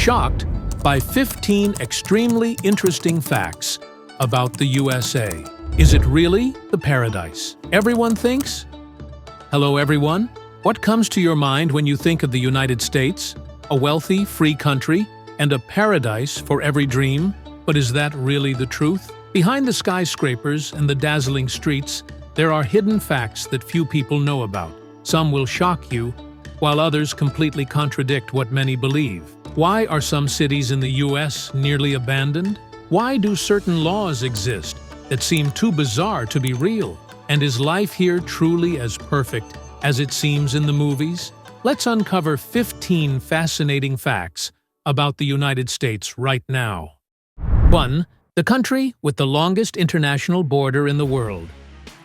shocked by 15 extremely interesting facts about the USA. Is it really the paradise everyone thinks? Hello everyone. What comes to your mind when you think of the United States? A wealthy, free country and a paradise for every dream? But is that really the truth? Behind the skyscrapers and the dazzling streets, there are hidden facts that few people know about. Some will shock you, while others completely contradict what many believe. Why are some cities in the US nearly abandoned? Why do certain laws exist that seem too bizarre to be real? And is life here truly as perfect as it seems in the movies? Let's uncover 15 fascinating facts about the United States right now. 1. The country with the longest international border in the world.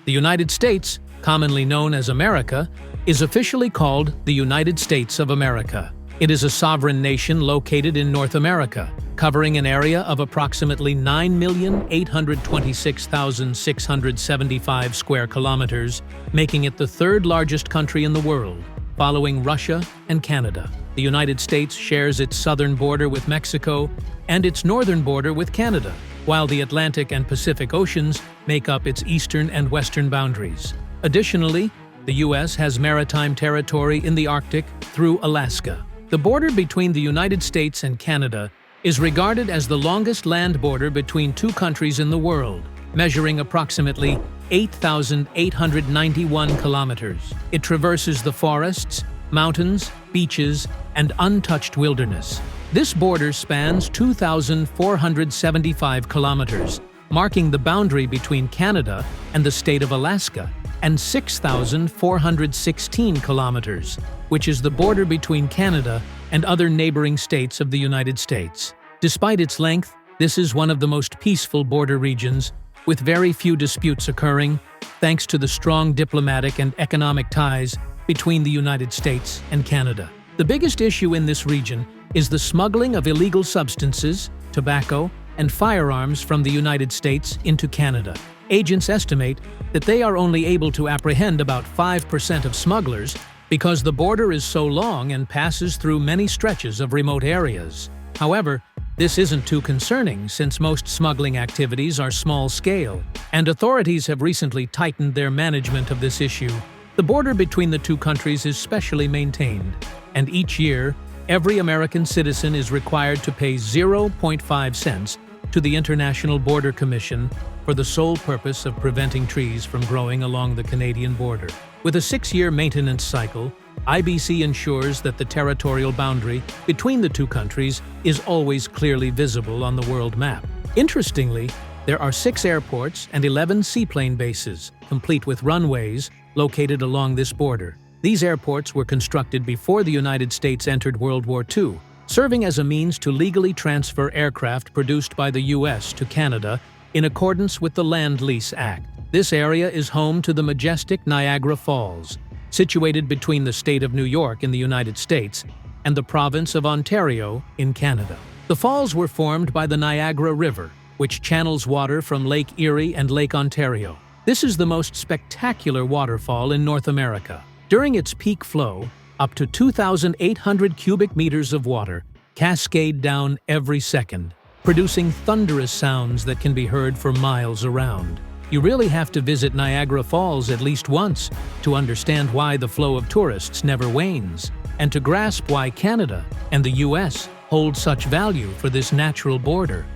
The United States, commonly known as America, is officially called the United States of America. It is a sovereign nation located in North America, covering an area of approximately 9,826,675 square kilometers, making it the third largest country in the world, following Russia and Canada. The United States shares its southern border with Mexico and its northern border with Canada, while the Atlantic and Pacific Oceans make up its eastern and western boundaries. Additionally, the U.S. has maritime territory in the Arctic through Alaska. The border between the United States and Canada is regarded as the longest land border between two countries in the world, measuring approximately 8,891 kilometers. It traverses the forests, mountains, beaches, and untouched wilderness. This border spans 2,475 kilometers, marking the boundary between Canada and the state of Alaska, and 6,416 kilometers, which is the border between Canada and other neighboring states of the United States. Despite its length, this is one of the most peaceful border regions, with very few disputes occurring, thanks to the strong diplomatic and economic ties between the United States and Canada. The biggest issue in this region is the smuggling of illegal substances, tobacco, and firearms from the United States into Canada. Agents estimate that they are only able to apprehend about 5% of smugglers because the border is so long and passes through many stretches of remote areas. However, this isn't too concerning since most smuggling activities are small-scale, and authorities have recently tightened their management of this issue. The border between the two countries is specially maintained, and each year, every American citizen is required to pay 0.5 cents to the International Border Commission for the sole purpose of preventing trees from growing along the Canadian border. With a 6-year maintenance cycle, IBC ensures that the territorial boundary between the two countries is always clearly visible on the world map. Interestingly, there are 6 airports and 11 seaplane bases, complete with runways, located along this border. These airports were constructed before the United States entered World War II, serving as a means to legally transfer aircraft produced by the U.S. to Canada in accordance with the Land Lease Act. This area is home to the majestic Niagara Falls, situated between the state of New York in the United States and the province of Ontario in Canada. The falls were formed by the Niagara River, which channels water from Lake Erie and Lake Ontario. This is the most spectacular waterfall in North America. During its peak flow, up to 2,800 cubic meters of water cascade down every second, producing thunderous sounds that can be heard for miles around. You really have to visit Niagara Falls at least once to understand why the flow of tourists never wanes, and to grasp why Canada and the US hold such value for this natural border.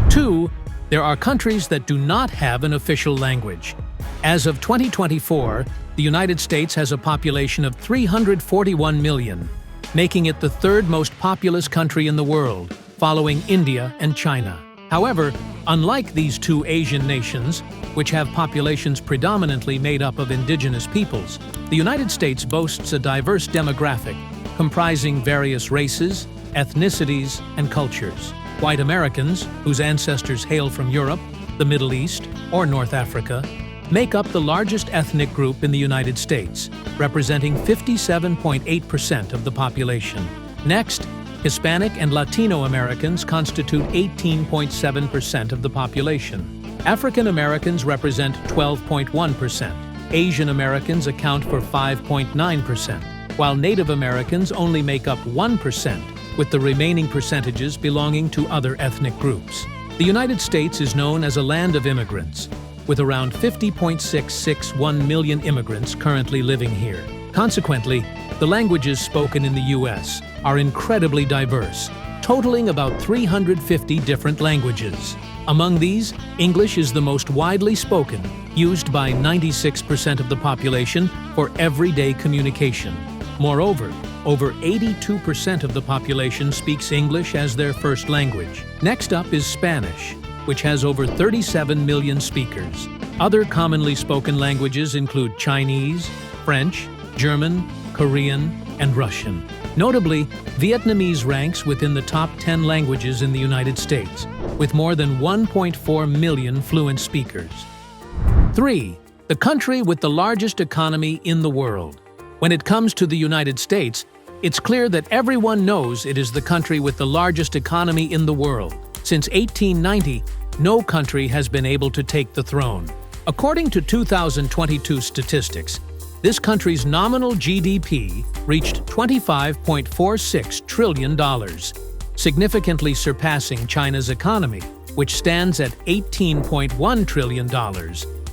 2. There are countries that do not have an official language. As of 2024, the United States has a population of 341 million, making it the third most populous country in the world, following India and China. However, unlike these two Asian nations, which have populations predominantly made up of indigenous peoples, the United States boasts a diverse demographic comprising various races, ethnicities, and cultures. White Americans, whose ancestors hail from Europe, the Middle East, or North Africa, make up the largest ethnic group in the United States, representing 57.8% of the population. Next, Hispanic and Latino Americans constitute 18.7% of the population. African Americans represent 12.1%. Asian Americans account for 5.9%, while Native Americans only make up 1%, with the remaining percentages belonging to other ethnic groups. The United States is known as a land of immigrants, with around 50.661 million immigrants currently living here. Consequently, the languages spoken in the U.S. are incredibly diverse, totaling about 350 different languages. Among these, English is the most widely spoken, used by 96% of the population for everyday communication. Moreover, over 82% of the population speaks English as their first language. Next up is Spanish, which has over 37 million speakers. Other commonly spoken languages include Chinese, French, German, Korean, and Russian. Notably, Vietnamese ranks within the top 10 languages in the United States, with more than 1.4 million fluent speakers. 3. The country with the largest economy in the world. When it comes to the United States, it's clear that everyone knows it is the country with the largest economy in the world. Since 1890, no country has been able to take the throne. According to 2022 statistics, this country's nominal GDP reached $25.46 trillion, significantly surpassing China's economy, which stands at $18.1 trillion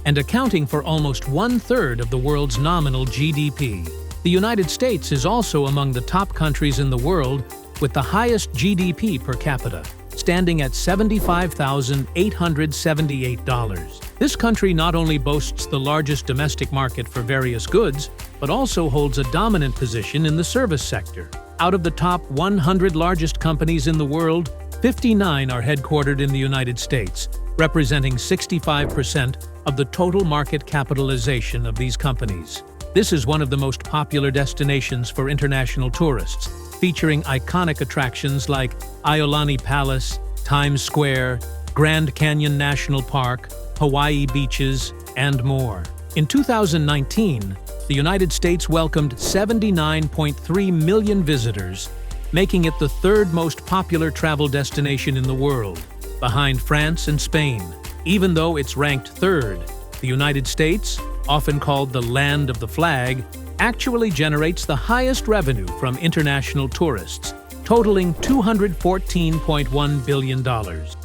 and accounting for almost one-third of the world's nominal GDP. The United States is also among the top countries in the world with the highest GDP per capita, standing at $75,878. This country not only boasts the largest domestic market for various goods, but also holds a dominant position in the service sector. Out of the top 100 largest companies in the world, 59 are headquartered in the United States, representing 65% of the total market capitalization of these companies. This is one of the most popular destinations for international tourists, featuring iconic attractions like Iolani Palace, Times Square, Grand Canyon National Park, Hawaii beaches, and more. In 2019, the United States welcomed 79.3 million visitors, making it the third most popular travel destination in the world, behind France and Spain. Even though it's ranked third, the United States, often called the land of the flag, actually generates the highest revenue from international tourists, totaling $214.1 billion.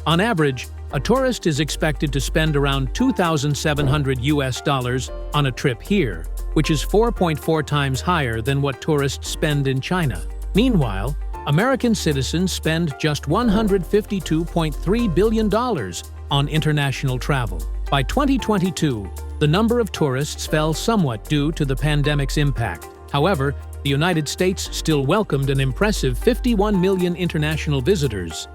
On average, a tourist is expected to spend around $2,700 on a trip here, which is 4.4 times higher than what tourists spend in China. Meanwhile, American citizens spend just $152.3 billion on international travel. By 2022, the number of tourists fell somewhat due to the pandemic's impact. However, the United States still welcomed an impressive 51 million international visitors.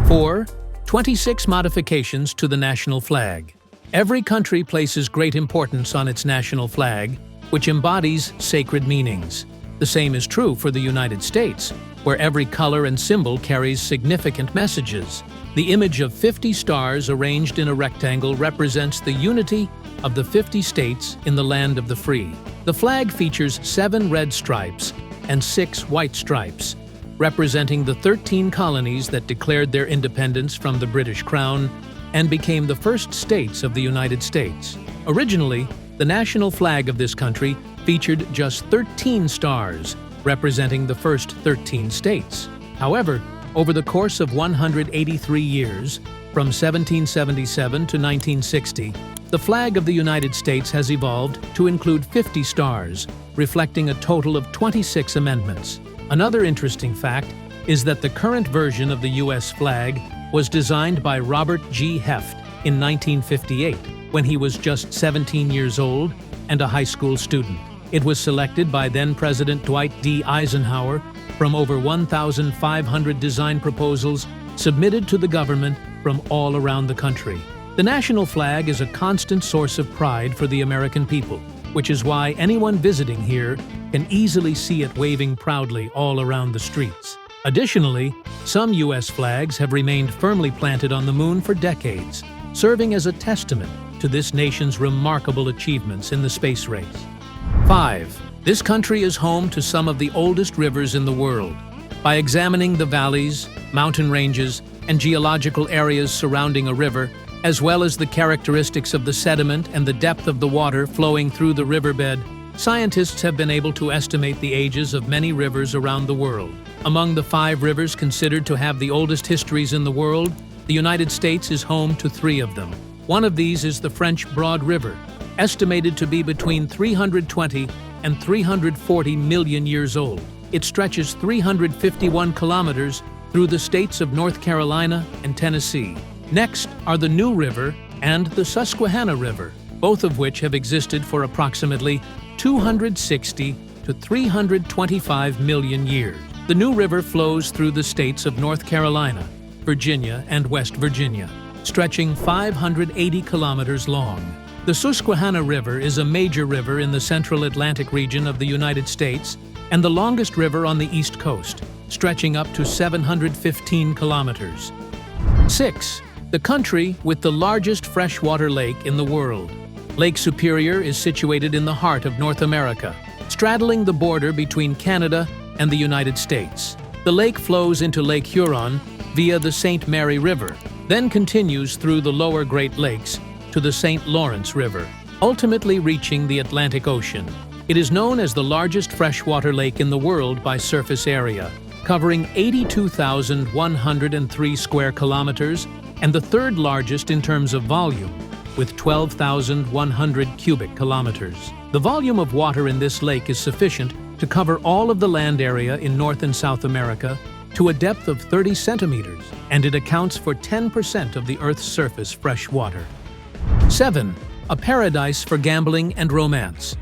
4. 26 modifications to the national flag. Every country places great importance on its national flag, which embodies sacred meanings. The same is true for the United States, where every color and symbol carries significant messages. The image of 50 stars arranged in a rectangle represents the unity of the 50 states in the land of the free. The flag features 7 red stripes and 6 white stripes, representing the 13 colonies that declared their independence from the British Crown and became the first states of the United States. Originally, the national flag of this country featured just 13 stars, representing the first 13 states. However, over the course of 183 years, from 1777 to 1960, the flag of the United States has evolved to include 50 stars, reflecting a total of 26 amendments. Another interesting fact is that the current version of the U.S. flag was designed by Robert G. Heft in 1958, when he was just 17 years old and a high school student. It was selected by then-President Dwight D. Eisenhower from over 1,500 design proposals submitted to the government from all around the country. The national flag is a constant source of pride for the American people, which is why anyone visiting here can easily see it waving proudly all around the streets. Additionally, some U.S. flags have remained firmly planted on the moon for decades, serving as a testament to this nation's remarkable achievements in the space race. 5. This country is home to some of the oldest rivers in the world. By examining the valleys, mountain ranges, and geological areas surrounding a river, as well as the characteristics of the sediment and the depth of the water flowing through the riverbed, scientists have been able to estimate the ages of many rivers around the world. Among the 5 rivers considered to have the oldest histories in the world, the United States is home to 3 of them. One of these is the French Broad River, estimated to be between 320 and 340 million years old. It stretches 351 kilometers through the states of North Carolina and Tennessee. Next are the New River and the Susquehanna River, both of which have existed for approximately 260 to 325 million years. The New River flows through the states of North Carolina, Virginia, and West Virginia, stretching 580 kilometers long. The Susquehanna River is a major river in the central Atlantic region of the United States and the longest river on the East Coast, stretching up to 715 kilometers. 6. The country with the largest freshwater lake in the world. Lake Superior is situated in the heart of North America, straddling the border between Canada and the United States. The lake flows into Lake Huron via the St. Mary River, then continues through the lower Great Lakes to the St. Lawrence River, ultimately reaching the Atlantic Ocean. It is known as the largest freshwater lake in the world by surface area, covering 82,103 square kilometers and the 3rd largest in terms of volume, with 12,100 cubic kilometers. The volume of water in this lake is sufficient to cover all of the land area in North and South America to a depth of 30 centimeters, and it accounts for 10% of the Earth's surface fresh water. 7. A paradise for gambling and romance.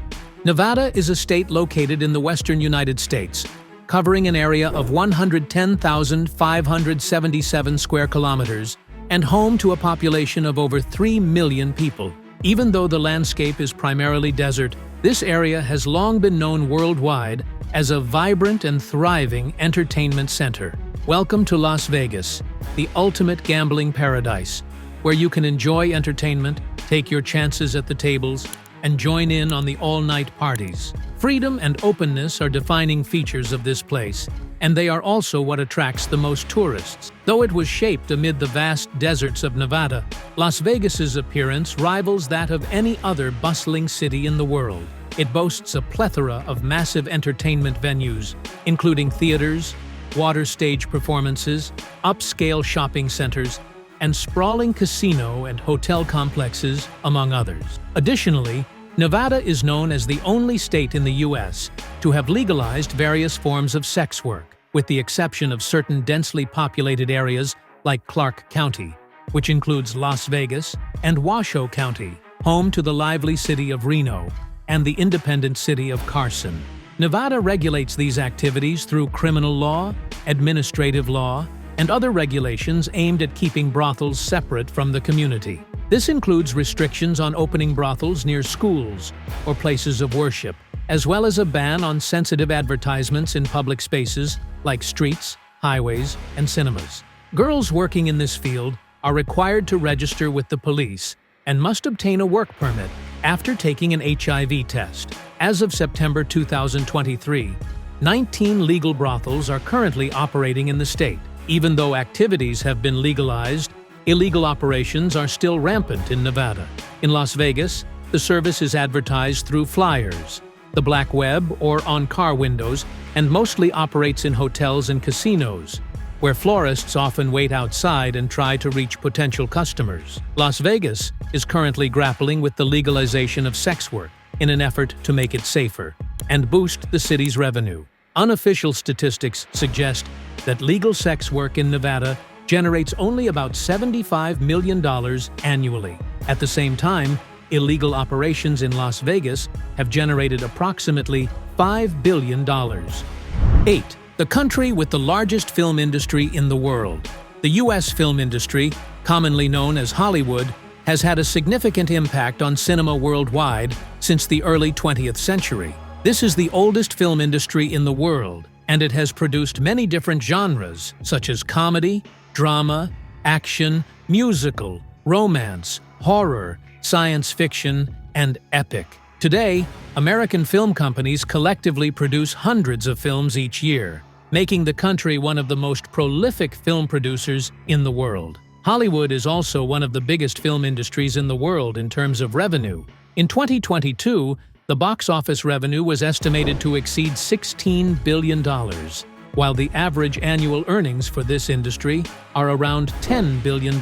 Nevada is a state located in the western United States, covering an area of 110,577 square kilometers and home to a population of over 3 million people. Even though the landscape is primarily desert, this area has long been known worldwide as a vibrant and thriving entertainment center. Welcome to Las Vegas, the ultimate gambling paradise, where you can enjoy entertainment, take your chances at the tables, and join in on the all-night parties. Freedom and openness are defining features of this place, and they are also what attracts the most tourists. Though it was shaped amid the vast deserts of Nevada, Las Vegas's appearance rivals that of any other bustling city in the world. It boasts a plethora of massive entertainment venues, including theaters, water stage performances, upscale shopping centers, and sprawling casino and hotel complexes, among others. Additionally, Nevada is known as the only state in the U.S. to have legalized various forms of sex work, with the exception of certain densely populated areas like Clark County, which includes Las Vegas, and Washoe County, home to the lively city of Reno, and the independent city of Carson. Nevada regulates these activities through criminal law, administrative law, and other regulations aimed at keeping brothels separate from the community. This includes restrictions on opening brothels near schools or places of worship, as well as a ban on sensitive advertisements in public spaces like streets, highways, and cinemas. Girls working in this field are required to register with the police and must obtain a work permit after taking an HIV test. As of September 2023, 19 legal brothels are currently operating in the state. Even though activities have been legalized, illegal operations are still rampant in Nevada. In Las Vegas, the service is advertised through flyers, the black web, or on car windows, and mostly operates in hotels and casinos, where florists often wait outside and try to reach potential customers. Las Vegas is currently grappling with the legalization of sex work in an effort to make it safer and boost the city's revenue. Unofficial statistics suggest that legal sex work in Nevada generates only about $75 million annually. At the same time, illegal operations in Las Vegas have generated approximately $5 billion. 8. The country with the largest film industry in the world. The U.S. film industry, commonly known as Hollywood, has had a significant impact on cinema worldwide since the early 20th century. This is the oldest film industry in the world, and it has produced many different genres, such as comedy, drama, action, musical, romance, horror, science fiction, and epic. Today, American film companies collectively produce hundreds of films each year, making the country one of the most prolific film producers in the world. Hollywood is also one of the biggest film industries in the world in terms of revenue. In 2022, the box office revenue was estimated to exceed $16 billion. while the average annual earnings for this industry are around $10 billion.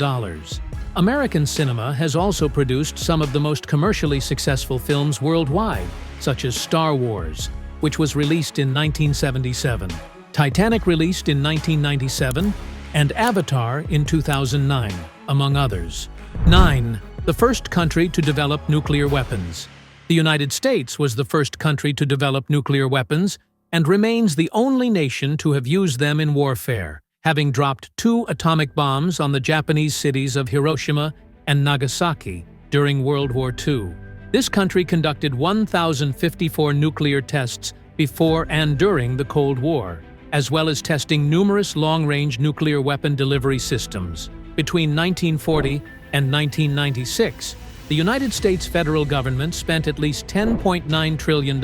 American cinema has also produced some of the most commercially successful films worldwide, such as Star Wars, which was released in 1977, Titanic released in 1997, and Avatar in 2009, among others. 9. The first country to develop nuclear weapons. The United States was the first country to develop nuclear weapons and remains the only nation to have used them in warfare, having dropped 2 atomic bombs on the Japanese cities of Hiroshima and Nagasaki during World War II. This country conducted 1,054 nuclear tests before and during the Cold War, as well as testing numerous long-range nuclear weapon delivery systems. Between 1940 and 1996, the United States federal government spent at least $10.9 trillion,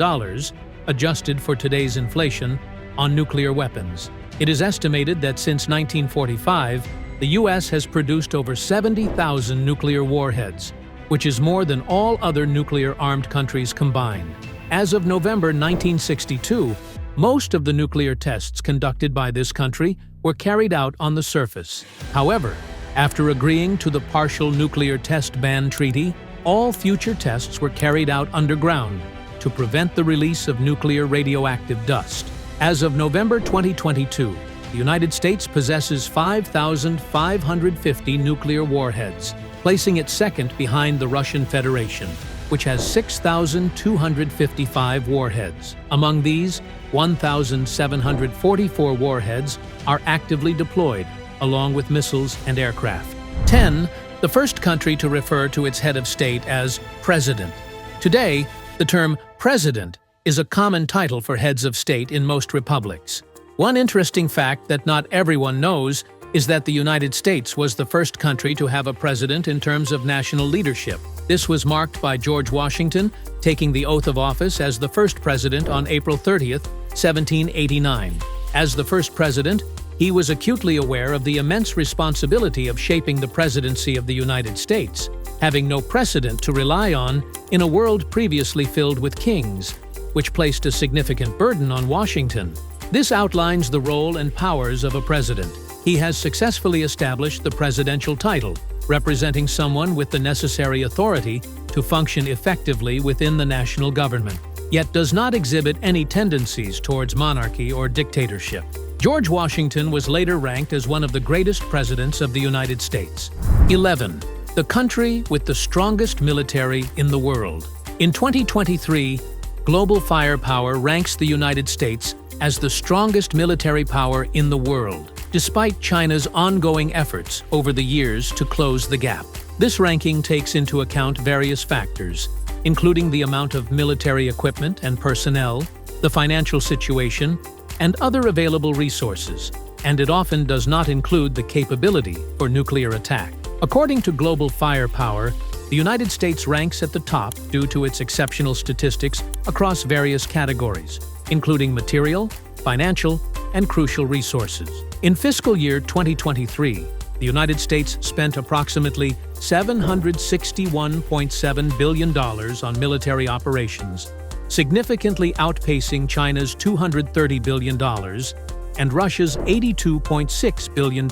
adjusted for today's inflation, on nuclear weapons. It is estimated that since 1945, the U.S. has produced over 70,000 nuclear warheads, which is more than all other nuclear-armed countries combined. As of November 1962, most of the nuclear tests conducted by this country were carried out on the surface. However, after agreeing to the Partial Nuclear Test Ban Treaty, all future tests were carried out underground to prevent the release of nuclear radioactive dust. As of November 2022, the United States possesses 5,550 nuclear warheads, placing it second behind the Russian Federation, which has 6,255 warheads. Among these, 1,744 warheads are actively deployed, along with missiles and aircraft. 10. The first country to refer to its head of state as president. Today, the term president is a common title for heads of state in most republics. One interesting fact that not everyone knows is that the United States was the first country to have a president in terms of national leadership. This was marked by George Washington taking the oath of office as the first president on April 30, 1789. As the first president, he was acutely aware of the immense responsibility of shaping the presidency of the United States, having no precedent to rely on in a world previously filled with kings, which placed a significant burden on Washington. This outlines the role and powers of a president. He has successfully established the presidential title, representing someone with the necessary authority to function effectively within the national government, yet does not exhibit any tendencies towards monarchy or dictatorship. George Washington was later ranked as one of the greatest presidents of the United States. 11. The country with the strongest military in the world. In 2023, Global Firepower ranks the United States as the strongest military power in the world, despite China's ongoing efforts over the years to close the gap. This ranking takes into account various factors, including the amount of military equipment and personnel, the financial situation, and other available resources, and it often does not include the capability for nuclear attack. According to Global Firepower, the United States ranks at the top due to its exceptional statistics across various categories, including material, financial, and crucial resources. In fiscal year 2023, the United States spent approximately $761.7 billion on military operations, significantly outpacing China's $230 billion and Russia's $82.6 billion,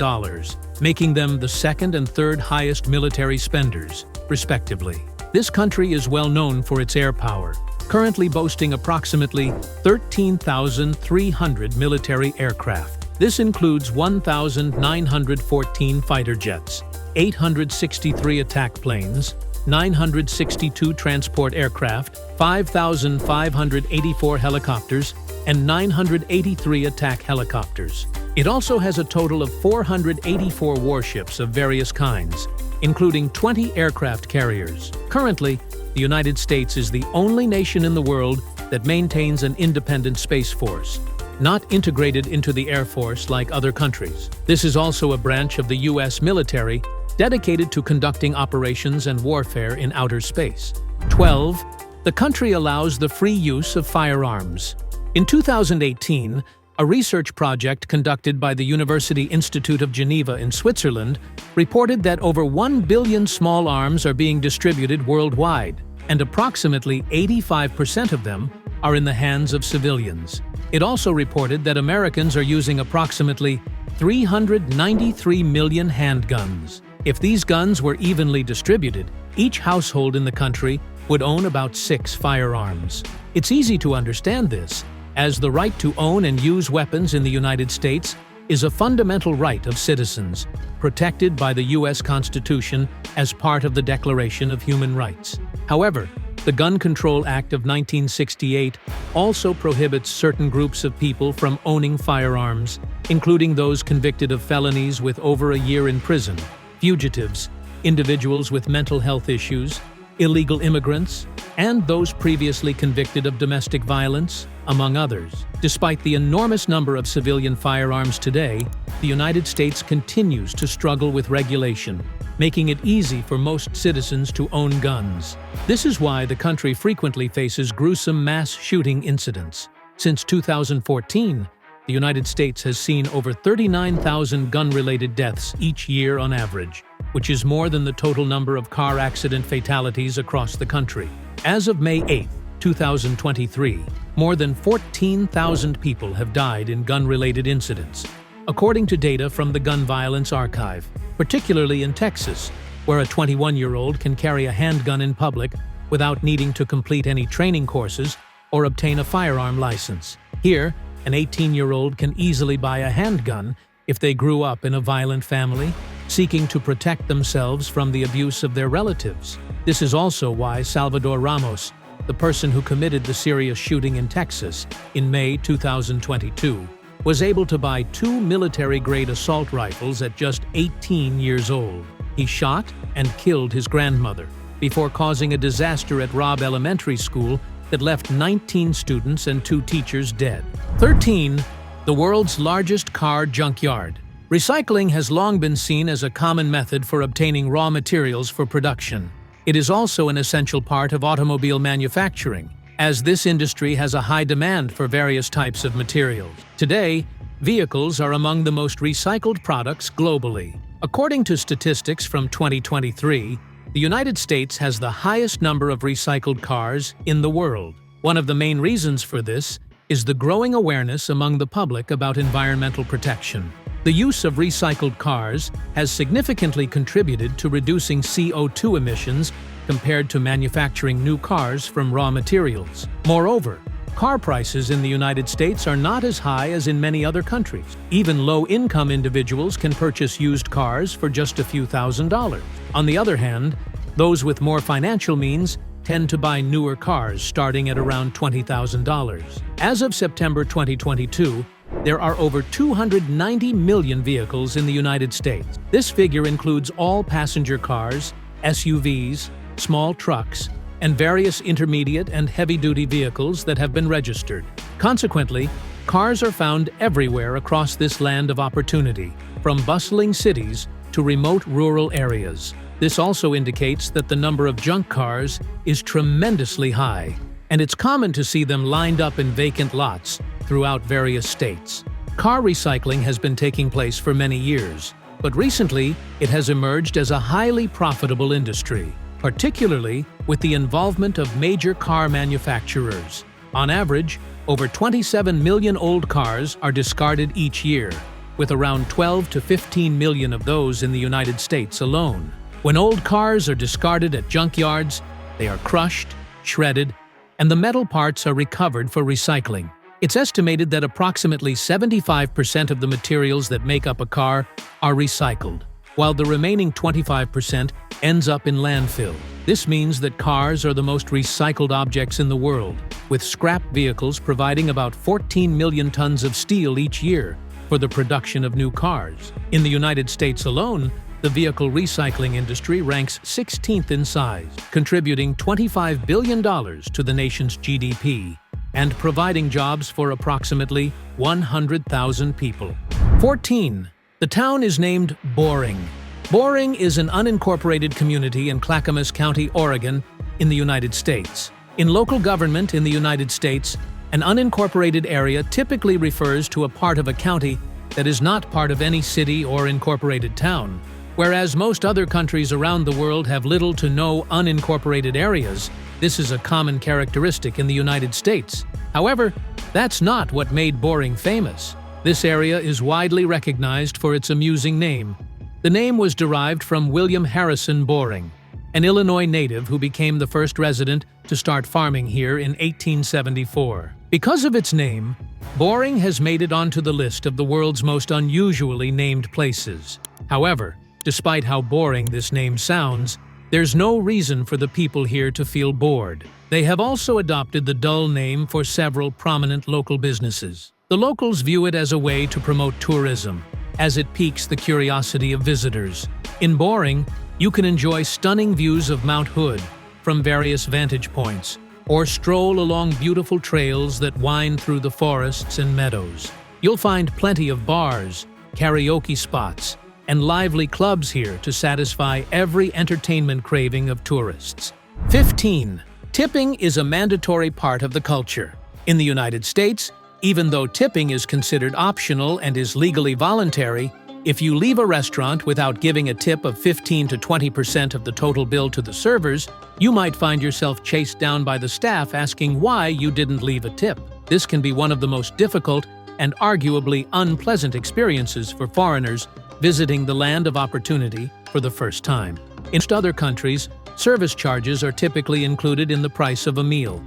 making them the second and third highest military spenders, respectively. This country is well known for its air power, currently boasting approximately 13,300 military aircraft. This includes 1,914 fighter jets, 863 attack planes, 962 transport aircraft, 5,584 helicopters, and 983 attack helicopters. It also has a total of 484 warships of various kinds, including 20 aircraft carriers. Currently, the United States is the only nation in the world that maintains an independent space force, not integrated into the Air Force like other countries. This is also a branch of the U.S. military dedicated to conducting operations and warfare in outer space. 12. The country allows the free use of firearms. In 2018, a research project conducted by the University Institute of Geneva in Switzerland reported that over 1 billion small arms are being distributed worldwide, and approximately 85% of them are in the hands of civilians. It also reported that Americans are using approximately 393 million handguns. If these guns were evenly distributed, each household in the country would own about 6 firearms. It's easy to understand this, as the right to own and use weapons in the United States is a fundamental right of citizens, protected by the U.S. Constitution as part of the Declaration of Human Rights. However, the Gun Control Act of 1968 also prohibits certain groups of people from owning firearms, including those convicted of felonies with over a year in prison, fugitives, individuals with mental health issues, illegal immigrants, and those previously convicted of domestic violence, among others. Despite the enormous number of civilian firearms today, the United States continues to struggle with regulation, making it easy for most citizens to own guns. This is why the country frequently faces gruesome mass shooting incidents. Since 2014, the United States has seen over 39,000 gun-related deaths each year on average, which is more than the total number of car accident fatalities across the country. As of May 8, 2023, more than 14,000 people have died in gun-related incidents, according to data from the Gun Violence Archive, particularly in Texas, where a 21-year-old can carry a handgun in public without needing to complete any training courses or obtain a firearm license. Here, an 18-year-old can easily buy a handgun if they grew up in a violent family, seeking to protect themselves from the abuse of their relatives. This is also why Salvador Ramos, the person who committed the serious shooting in Texas in May 2022, was able to buy 2 military-grade assault rifles at just 18 years old. He shot and killed his grandmother before causing a disaster at Robb Elementary School that left 19 students and 2 teachers dead. 13. The world's largest car junkyard. Recycling has long been seen as a common method for obtaining raw materials for production. It is also an essential part of automobile manufacturing, as this industry has a high demand for various types of materials. Today, vehicles are among the most recycled products globally. According to statistics from 2023, the United States has the highest number of recycled cars in the world. One of the main reasons for this is the growing awareness among the public about environmental protection. The use of recycled cars has significantly contributed to reducing CO2 emissions compared to manufacturing new cars from raw materials. Moreover, car prices in the United States are not as high as in many other countries. Even low-income individuals can purchase used cars for just a few $1,000s. On the other hand, those with more financial means tend to buy newer cars starting at around $20,000. As of September 2022, there are over 290 million vehicles in the United States. This figure includes all passenger cars, SUVs, small trucks, and various intermediate and heavy-duty vehicles that have been registered. Consequently, cars are found everywhere across this land of opportunity, from bustling cities to remote rural areas. This also indicates that the number of junk cars is tremendously high, and it's common to see them lined up in vacant lots throughout various states. Car recycling has been taking place for many years, but recently it has emerged as a highly profitable industry, particularly with the involvement of major car manufacturers. On average, over 27 million old cars are discarded each year, with around 12 to 15 million of those in the United States alone. When old cars are discarded at junkyards, they are crushed, shredded, and the metal parts are recovered for recycling. It's estimated that approximately 75% of the materials that make up a car are recycled, while the remaining 25% ends up in landfill. This means that cars are the most recycled objects in the world, with scrap vehicles providing about 14 million tons of steel each year for the production of new cars. In the United States alone, the vehicle recycling industry ranks 16th in size, contributing $25 billion to the nation's GDP and providing jobs for approximately 100,000 people. 14. The town is named Boring. Boring is an unincorporated community in Clackamas County, Oregon, in the United States. In local government in the United States, an unincorporated area typically refers to a part of a county that is not part of any city or incorporated town, Whereas most other countries around the world have little to no unincorporated areas, this is a common characteristic in the United States. However, that's not what made Boring famous. This area is widely recognized for its amusing name. The name was derived from William Harrison Boring, an Illinois native who became the first resident to start farming here in 1874. Because of its name, Boring has made it onto the list of the world's most unusually named places. However, despite how boring this name sounds, there's no reason for the people here to feel bored. They have also adopted the dull name for several prominent local businesses. The locals view it as a way to promote tourism, as it piques the curiosity of visitors. In Boring, you can enjoy stunning views of Mount Hood from various vantage points, or stroll along beautiful trails that wind through the forests and meadows. You'll find plenty of bars, karaoke spots, and lively clubs here to satisfy every entertainment craving of tourists. 15. Tipping is a mandatory part of the culture. In the United States, even though tipping is considered optional and is legally voluntary, if you leave a restaurant without giving a tip of 15 to 20% of the total bill to the servers, you might find yourself chased down by the staff asking why you didn't leave a tip. This can be one of the most difficult and arguably unpleasant experiences for foreigners visiting the land of opportunity for the first time. In most other countries, service charges are typically included in the price of a meal,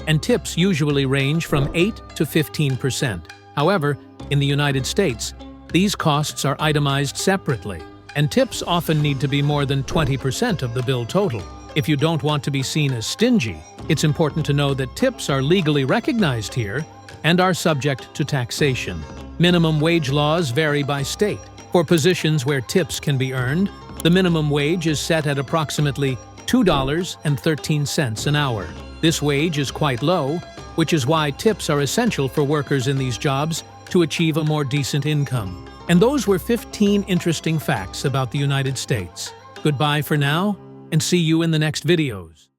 and tips usually range from 8 to 15%. However, in the United States, these costs are itemized separately, and tips often need to be more than 20% of the bill total. If you don't want to be seen as stingy, it's important to know that tips are legally recognized here and are subject to taxation. Minimum wage laws vary by state. For positions where tips can be earned, the minimum wage is set at approximately $2.13 an hour. This wage is quite low, which is why tips are essential for workers in these jobs to achieve a more decent income. And those were 15 interesting facts about the United States. Goodbye for now, and see you in the next videos.